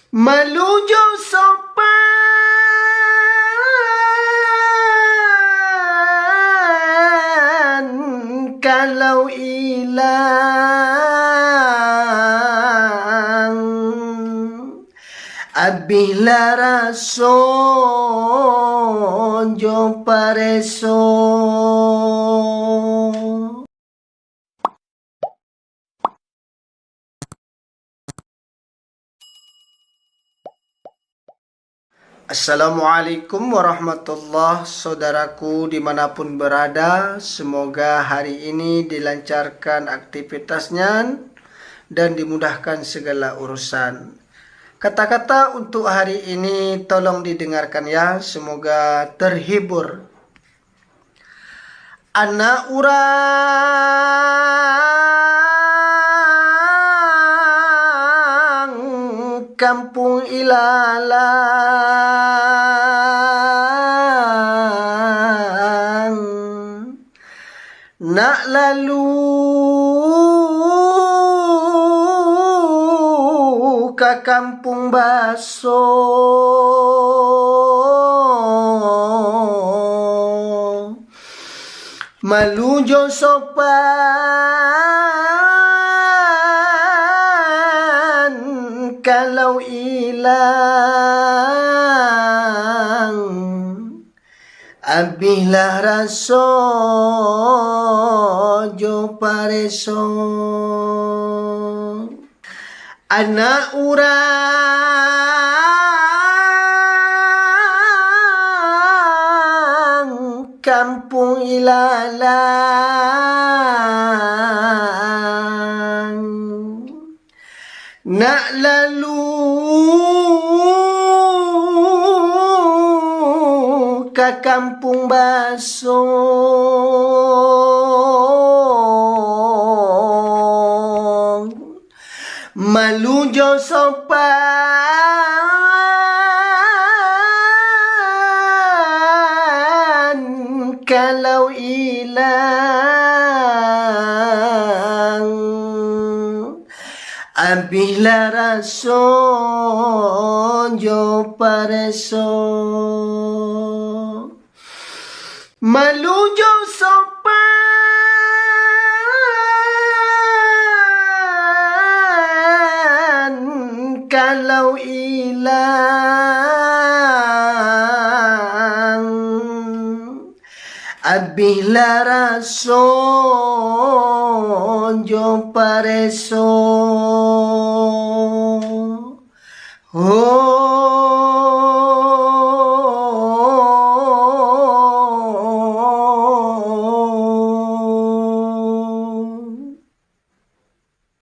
Meluju sopan kalau hilang abihlah rason jo pareso. Assalamualaikum warahmatullahi saudaraku dimanapun berada. Semoga hari ini dilancarkan aktivitasnya dan dimudahkan segala urusan. Kata-kata untuk hari ini tolong didengarkan ya, semoga terhibur. Anak urang kampung ilalang nak lalu ke kampung baso. Meluju sopan kalau hilang abihlah raso jo pareso. Anak urang kampung ilalang nak lalu ke kampung baso. Meluju sopan kalau hilang abihlah rason jo pareso. Meluju sopan kalau hilang abihlah rason jo pareso. Oh